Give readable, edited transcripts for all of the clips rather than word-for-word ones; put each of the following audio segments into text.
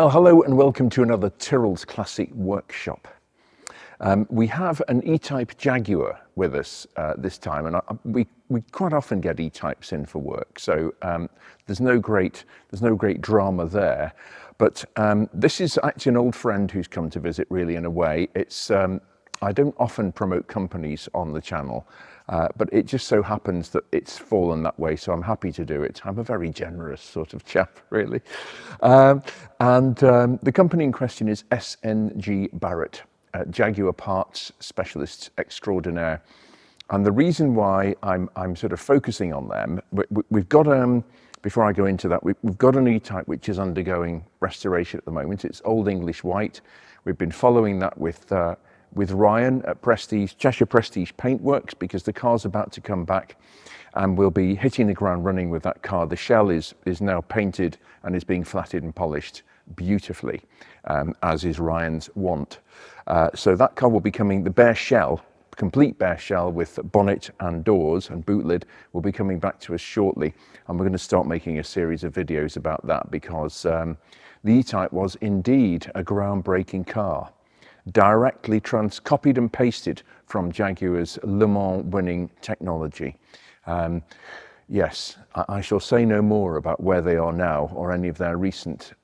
Well, hello and welcome to another Tyrrell's Classic Workshop. We have an E-Type Jaguar with us this time, and we quite often get E-Types in for work, so there's no great drama there. But this is actually an old friend who's come to visit, really, in a way. It's I don't often promote companies on the channel, but it just so happens that it's fallen that way, so I'm happy to do it. I'm a very generous sort of chap, really. The company in question is SNG Barrett, Jaguar parts specialists extraordinaire. And the reason why I'm sort of focusing on them, we've got, before I go into that, we've got an E-Type which is undergoing restoration at the moment. It's Old English White. We've been following that with Ryan at Cheshire Prestige Paintworks, because the car's about to come back and we'll be hitting the ground running with that car. The shell is now painted and is being flatted and polished beautifully, as is Ryan's want. So that car will be coming, the bare shell, complete bare shell with bonnet and doors and boot lid, will be coming back to us shortly. And we're going to start making a series of videos about that, because the E-Type was indeed a groundbreaking car, directly copied and pasted from Jaguar's Le Mans winning technology. Yes, I shall say no more about where they are now or any of their recent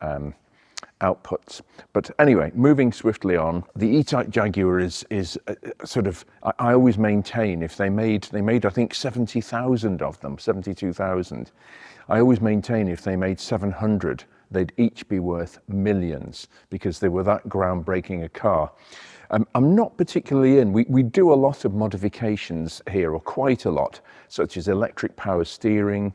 outputs. But anyway, moving swiftly on, the E-Type Jaguar is sort of, I always maintain, if they made I think 70,000 of them, 72,000. I always maintain if they made 700, they'd each be worth millions, because they were that groundbreaking a car. I'm not particularly in, we do a lot of modifications here, or quite a lot, such as electric power steering,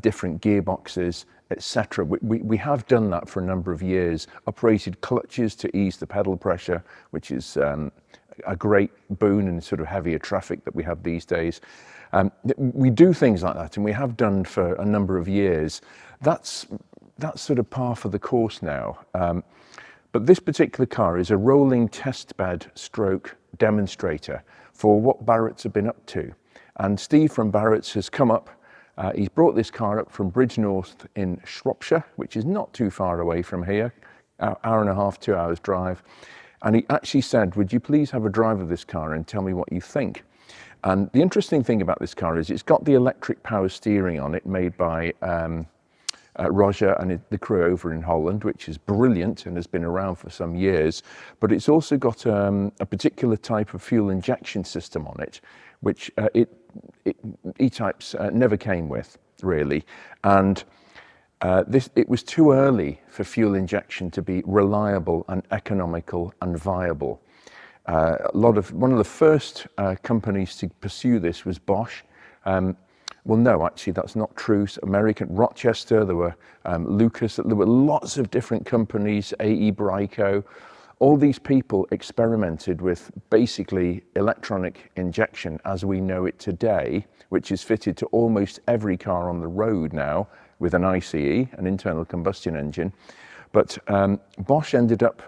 different gearboxes, etc. We have done that for a number of years, operated clutches to ease the pedal pressure, which is a great boon in sort of heavier traffic that we have these days. We do things like that, and we have done for a number of years. That's sort of par for the course now. But this particular car is a rolling test bed stroke demonstrator for what Barrett's have been up to. And Steve from Barrett's has come up. He's brought this car up from Bridgnorth in Shropshire, which is not too far away from here, hour and a half, 2 hours drive. And he actually said, would you please have a drive of this car and tell me what you think? And the interesting thing about this car is it's got the electric power steering on it, made by Rover and the crew over in Holland, which is brilliant and has been around for some years. But it's also got a particular type of fuel injection system on it, which E-Types never came with, really. And it was too early for fuel injection to be reliable and economical and viable. One of the first companies to pursue this was Bosch. Well, no, actually, that's not true. American Rochester, there were Lucas, there were lots of different companies, AE Brico. All these people experimented with basically electronic injection as we know it today, which is fitted to almost every car on the road now with an ICE, an internal combustion engine. But Bosch ended up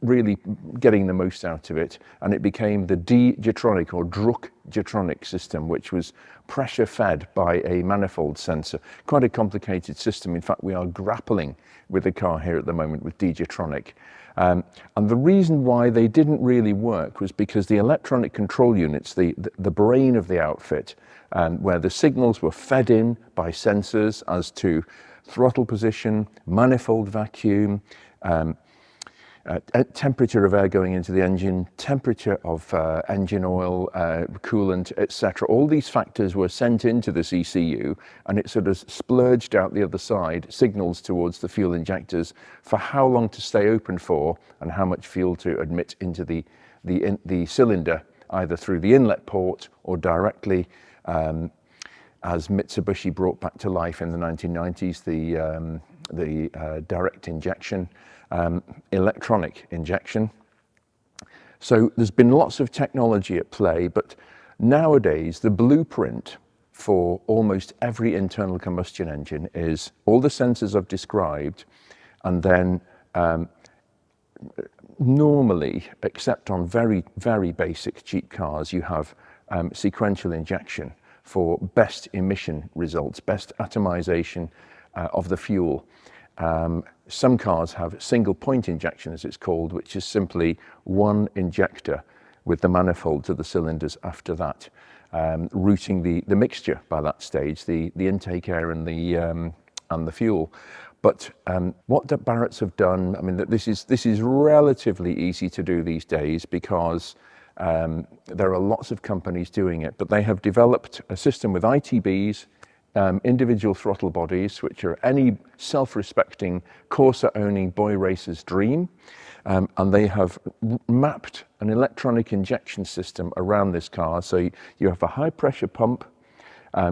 really getting the most out of it, and it became the D-Jetronic or Druck-Jetronic system, which was pressure fed by a manifold sensor. Quite a complicated system. In fact, we are grappling with the car here at the moment with D-Jetronic. And the reason why they didn't really work was because the electronic control units, the brain of the outfit, where the signals were fed in by sensors as to throttle position, manifold vacuum, temperature of air going into the engine, temperature of engine oil, coolant, etc. All these factors were sent into this ECU, and it sort of splurged out the other side signals towards the fuel injectors for how long to stay open for and how much fuel to admit into the cylinder, either through the inlet port or directly, as Mitsubishi brought back to life in the 1990s, the direct injection. Electronic injection. So there's been lots of technology at play, but nowadays the blueprint for almost every internal combustion engine is all the sensors I've described, and then normally, except on very, very basic cheap cars, you have sequential injection for best emission results, best atomization of the fuel. Some cars have single point injection, as it's called, which is simply one injector with the manifolds of the cylinders after that, routing the mixture by that stage, the intake air and the fuel. But what the Barretts have done, I mean, this is relatively easy to do these days because there are lots of companies doing it, but they have developed a system with ITBs, individual throttle bodies, which are any self-respecting Corsa-owning boy racer's dream. And they have mapped an electronic injection system around this car. So you have a high pressure pump,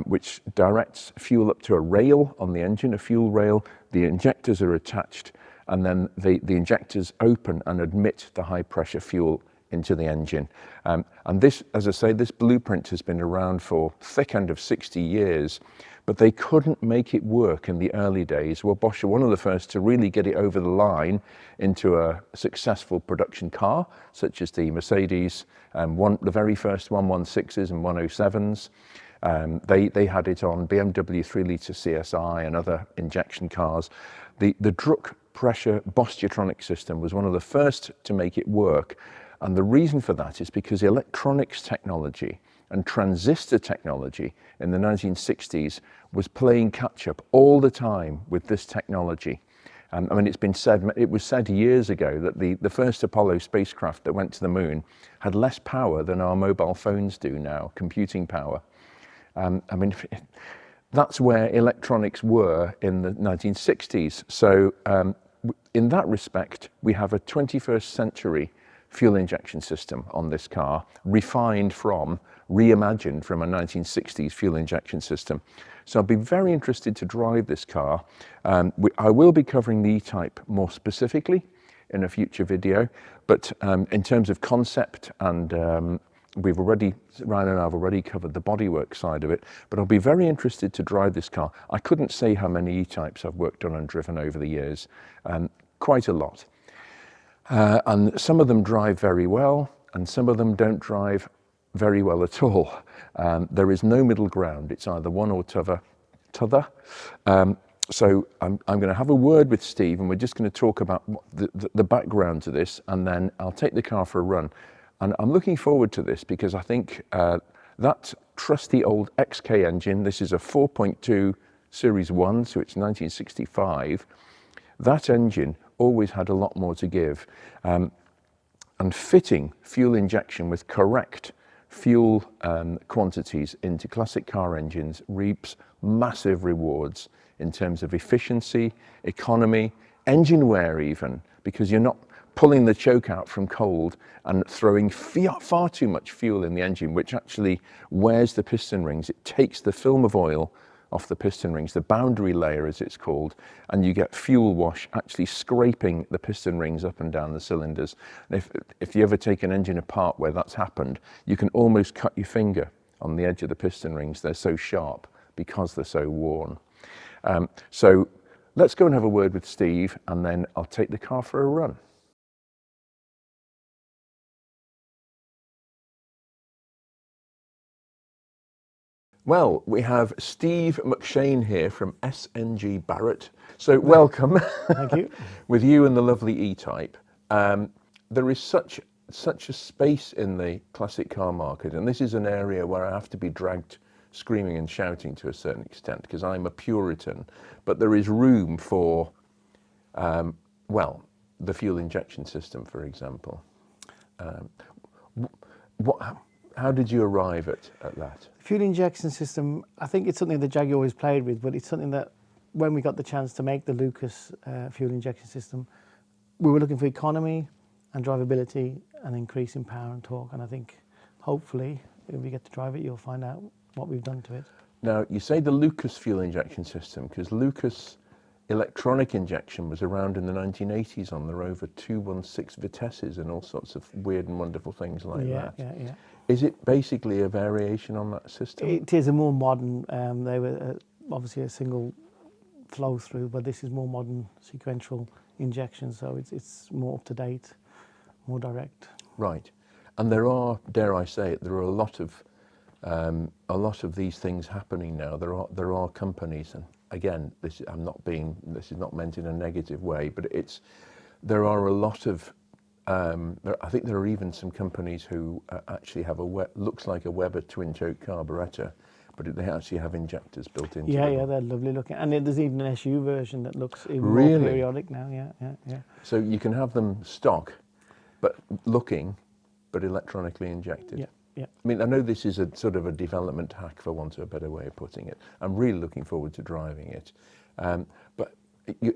which directs fuel up to a rail on the engine, a fuel rail. The injectors are attached, and then the injectors open and admit the high pressure fuel into the engine. And this, as I say, this blueprint has been around for thick end of 60 years, but they couldn't make it work in the early days. Well, Bosch were one of the first to really get it over the line into a successful production car, such as the Mercedes, the very first 116s and 107s. They had it on BMW 3-litre CSI and other injection cars. The Druck pressure Bosch-Getronic system was one of the first to make it work. And the reason for that is because electronics technology and transistor technology in the 1960s was playing catch up all the time with this technology. I mean, it was said years ago that the first Apollo spacecraft that went to the moon had less power than our mobile phones do now, computing power. I mean, that's where electronics were in the 1960s. So in that respect, we have a 21st century fuel injection system on this car, reimagined from a 1960s fuel injection system. So I'll be very interested to drive this car. I will be covering the E-Type more specifically in a future video, but in terms of concept and Ryan and I have already covered the bodywork side of it, but I'll be very interested to drive this car. I couldn't say how many E-Types I've worked on and driven over the years, quite a lot. And some of them drive very well, and some of them don't drive very well at all. There is no middle ground. It's either one or t'other. So I'm going to have a word with Steve, and we're just going to talk about the background to this, and then I'll take the car for a run. And I'm looking forward to this because I think that trusty old XK engine, this is a 4.2 Series 1, so it's 1965, that engine always had a lot more to give. And fitting fuel injection with correct fuel quantities into classic car engines reaps massive rewards in terms of efficiency, economy, engine wear even, because you're not pulling the choke out from cold and throwing far too much fuel in the engine, which actually wears the piston rings. It takes the film of oil off the piston rings, the boundary layer as it's called, and you get fuel wash actually scraping the piston rings up and down the cylinders. And if you ever take an engine apart where that's happened, you can almost cut your finger on the edge of the piston rings. They're so sharp because they're so worn. So let's go and have a word with Steve, and then I'll take the car for a run. Well, we have Steve McShane here from SNG Barrett. So welcome. Thank you. With you and the lovely E-Type. There is such a space in the classic car market, and this is an area where I have to be dragged screaming and shouting to a certain extent because I'm a Puritan, but there is room for, well, the fuel injection system, for example. How did you arrive at that? Fuel injection system, I think it's something that Jaguar always played with, but it's something that when we got the chance to make the Lucas fuel injection system, we were looking for economy and drivability and increase in power and torque. And I think hopefully if we get to drive it, you'll find out what we've done to it. Now, you say the Lucas fuel injection system, because Lucas electronic injection was around in the 1980s on the Rover 216 Vitesses and all sorts of weird and wonderful things like that. Yeah. Is it basically a variation on that system? It is a more modern, they were obviously a single flow through, but this is more modern sequential injection, so it's more up to date, more direct. Right. And there are, dare I say it, there are a lot of these things happening now. There are companies, and again, this is not meant in a negative way, but there are a lot of, I think there are even some companies who actually have looks like a Weber twin choke carburettor, but they actually have injectors built into them. Yeah, they're lovely looking. And there's even an SU version that looks even Really? more periodic now, yeah. So you can have them stock, but electronically injected. Yeah. I mean, I know this is a sort of a development hack, for want of a better way of putting it. I'm really looking forward to driving it. But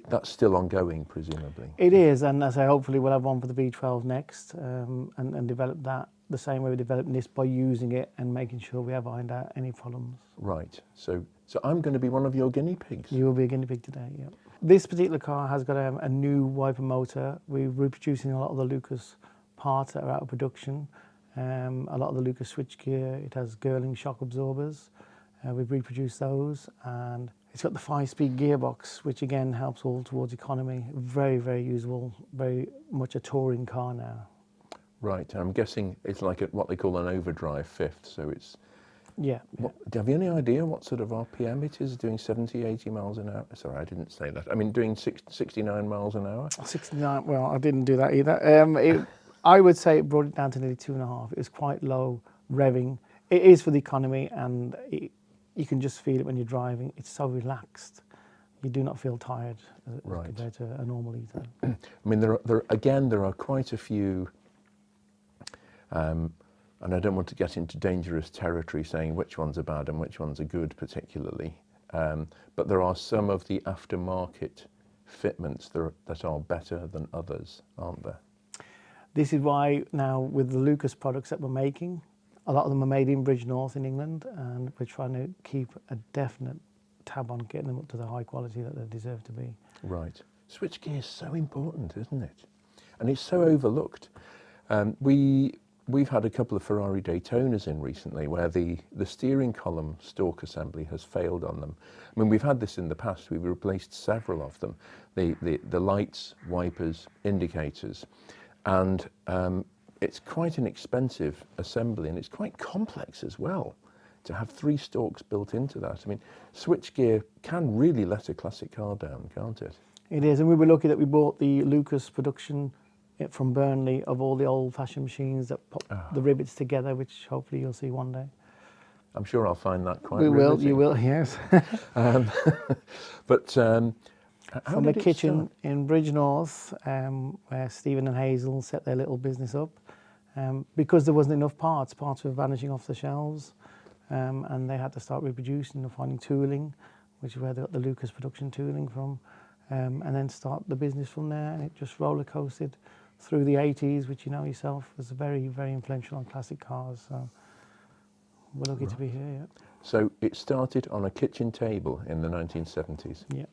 that's still ongoing, presumably. It is, and as I hopefully we'll have one for the V12 next, and develop that the same way we developed this, by using it and making sure we have ironed out any problems. Right. So I'm going to be one of your guinea pigs. You will be a guinea pig today, yeah. This particular car has got a new wiper motor. We're reproducing a lot of the Lucas parts that are out of production. A lot of the Lucas switchgear. It has Girling shock absorbers. We've reproduced those, and it's got the 5-speed gearbox, which again helps all towards economy. Very, very usable. Very much a touring car now. Right. I'm guessing it's like what they call an overdrive fifth. So it's. Yeah. Have you any idea what sort of RPM it is? Doing 70, 80 miles an hour? Sorry, I didn't say that. I mean, doing 69 miles an hour? 69. Well, I didn't do that either. I would say it brought it down to nearly 2.5. It was quite low revving. It is for the economy, and you can just feel it when you're driving. It's so relaxed. You do not feel tired as compared to a normal eater. I mean, there are quite a few, and I don't want to get into dangerous territory saying which ones are bad and which ones are good particularly, but there are some of the aftermarket fitments that are better than others, aren't there? This is why now with the Lucas products that we're making, a lot of them are made in Bridgnorth in England, and we're trying to keep a definite tab on getting them up to the high quality that they deserve to be. Right. Switchgear is so important, isn't it? And it's so overlooked. We've had a couple of Ferrari Daytonas in recently where the steering column stalk assembly has failed on them. I mean, we've had this in the past. We've replaced several of them. The lights, wipers, indicators. And it's quite an expensive assembly, and it's quite complex as well to have 3 stalks built into that. I mean, switchgear can really let a classic car down, can't it? It is, and we were lucky that we bought the Lucas production from Burnley of all the old-fashioned machines that pop the rivets together, which hopefully you'll see one day. I'm sure I'll find that quite riveting. You will, yes. But from the kitchen in Bridgnorth, where Stephen and Hazel set their little business up, because there wasn't enough parts were vanishing off the shelves, and they had to start reproducing and finding tooling, which is where they got the Lucas production tooling from, and then start the business from there. And it just roller coasted through the 80s, which you know yourself was very, very influential on classic cars. So we're lucky to be here. Yeah. So it started on a kitchen table in the 1970s. Yeah.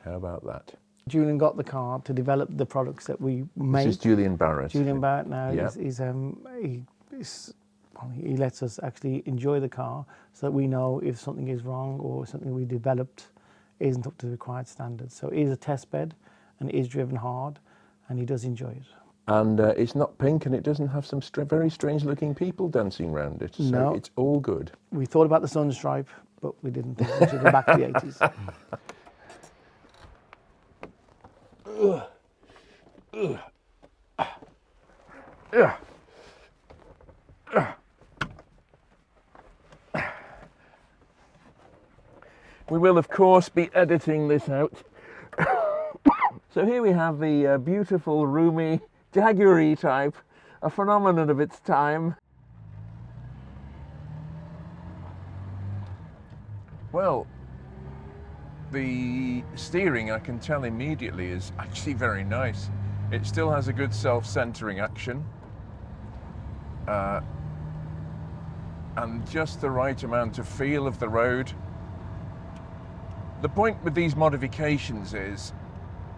How about that? Julian got the car to develop the products that we make. This is Julian Barrett. Julian Barrett now. Yeah. He lets us actually enjoy the car so that we know if something is wrong or something we developed isn't up to the required standards. So it is a test bed, and it is driven hard, and he does enjoy it. And it's not pink, and it doesn't have some very strange-looking people dancing around it. So no. It's all good. We thought about the sunstripe, but we didn't think we should go back to the 80s. We will, of course, be editing this out. So here we have the beautiful, roomy Jaguar E-Type, a phenomenon of its time. Well, the steering, I can tell immediately, is actually very nice. It still has a good self-centering action. And just the right amount of feel of the road. The point with these modifications is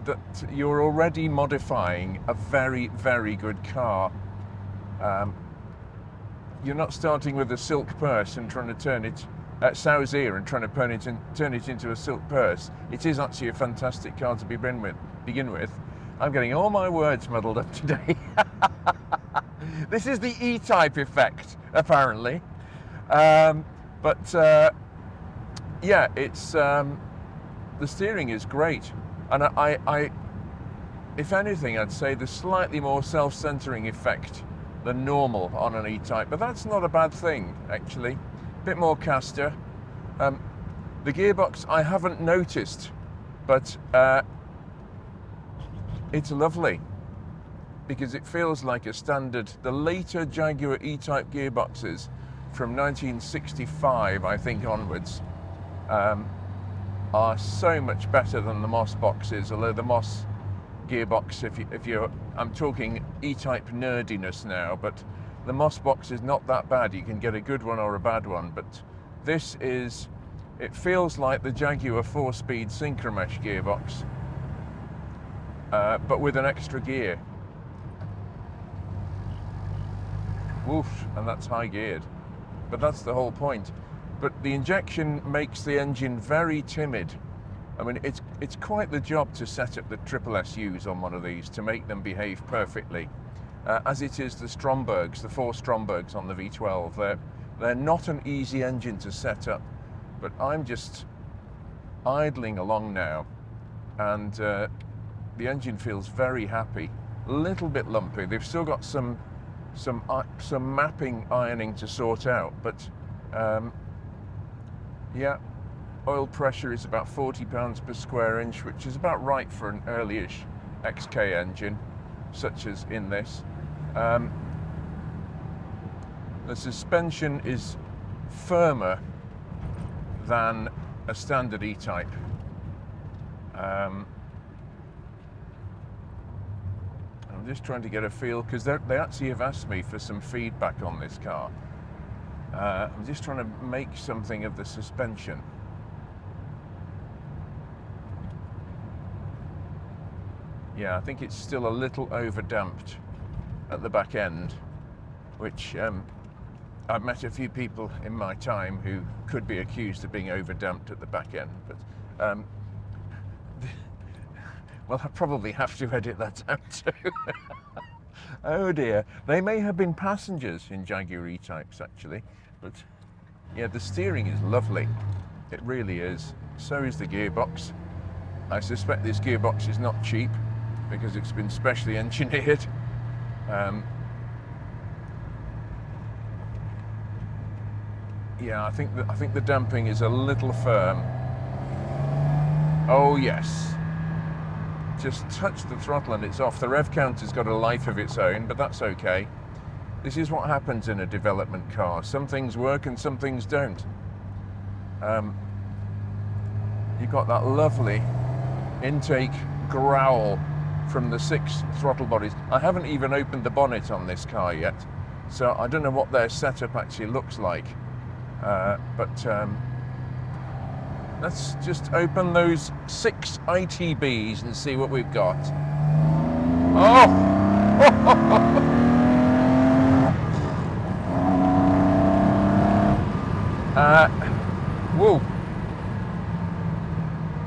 that you're already modifying a very, very good car. You're not starting with a silk purse and trying to turn it at sow's ear and trying to turn it into a silk purse. It is actually a fantastic car to begin with. I'm getting all my words muddled up today. This is the E-Type effect, apparently. Yeah, it's the steering is great, and if anything, I'd say there's slightly more self-centering effect than normal on an E-Type, but that's not a bad thing, actually. A bit more caster. The gearbox I haven't noticed, but it's lovely because it feels like a standard. The later Jaguar E-Type gearboxes from 1965, I think, onwards, are so much better than the Moss boxes, although the Moss gearbox, if you're, I'm talking E-Type nerdiness now, but the Moss box is not that bad. You can get a good one or a bad one, but this is, it feels like the Jaguar 4-speed synchromesh gearbox, but with an extra gear. Woof, and that's high geared, but that's the whole point. But the injection makes the engine very timid. I mean, it's quite the job to set up the triple SUs on one of these to make them behave perfectly, as it is the Strombergs, the 4 Strombergs on the V12. They're not an easy engine to set up, but I'm just idling along now, and the engine feels very happy. A little bit lumpy. They've still got some mapping ironing to sort out, but yeah, oil pressure is about 40 pounds per square inch, which is about right for an early-ish XK engine, such as in this. The suspension is firmer than a standard E-Type. I'm just trying to get a feel, because they actually have asked me for some feedback on this car. I'm just trying to make something of the suspension. Yeah, I think it's still a little over-damped at the back end, which I've met a few people in my time who could be accused of being over-damped at the back end, but well, I probably have to edit that out too. Oh dear, they may have been passengers in Jaguar E-Types actually, but yeah, the steering is lovely. It really is. So is the gearbox. I suspect this gearbox is not cheap because it's been specially engineered. Yeah, I think the damping is a little firm. Oh yes. Just touch the throttle and it's off. The rev counter's got a life of its own, but that's okay. This is what happens in a development car. Some things work and some things don't. You've got that lovely intake growl from the 6 throttle bodies. I haven't even opened the bonnet on this car yet, so I don't know what their setup actually looks like. Let's just open those 6 ITBs and see what we've got. Oh! Whoa!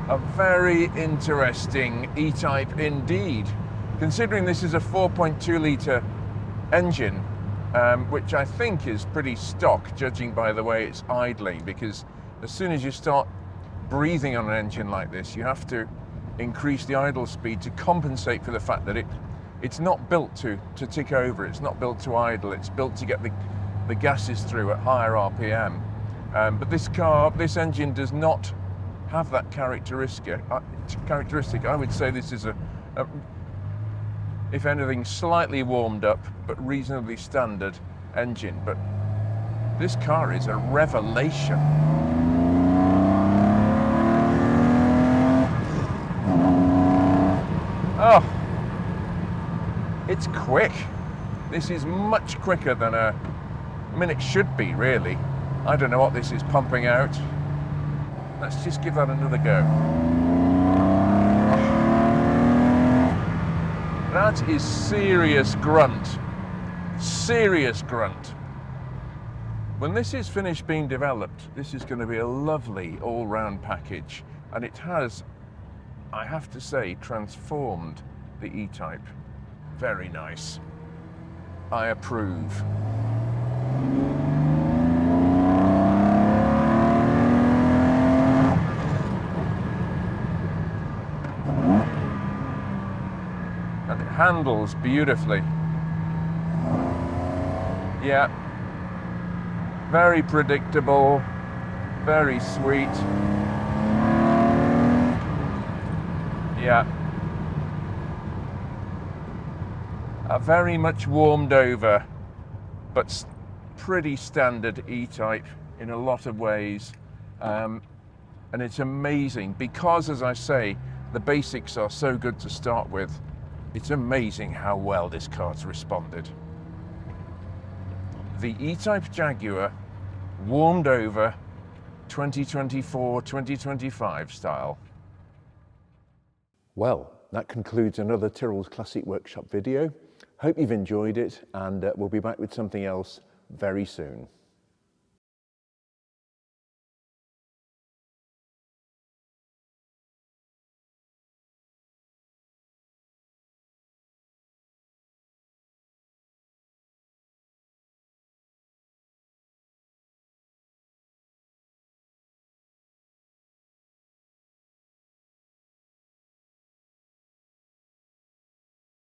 A very interesting E-Type indeed, considering this is a 4.2 litre engine, which I think is pretty stock, judging by the way it's idling, because as soon as you start breathing on an engine like this, you have to increase the idle speed to compensate for the fact that it's not built to tick over, it's not built to idle, it's built to get the gases through at higher RPM. But this engine does not have that characteristic. I would say this is a if anything, slightly warmed up, but reasonably standard engine. But this car is a revelation. Oh, it's quick. This is much quicker than I mean, it should be, really. I don't know what this is pumping out. Let's just give that another go. That is serious grunt. Serious grunt. When this is finished being developed, this is going to be a lovely all-round package. And it has, I have to say, transformed the E-Type. Very nice. I approve. and it handles beautifully. Yeah, very predictable, very sweet. Yeah, very much warmed over, but pretty standard E-Type in a lot of ways. And it's amazing because, as I say, the basics are so good to start with. It's amazing how well this car's responded. The E-Type Jaguar, warmed over, 2024, 2025 style. Well, that concludes another Tyrrell's Classic Workshop video. Hope you've enjoyed it, and we'll be back with something else very soon.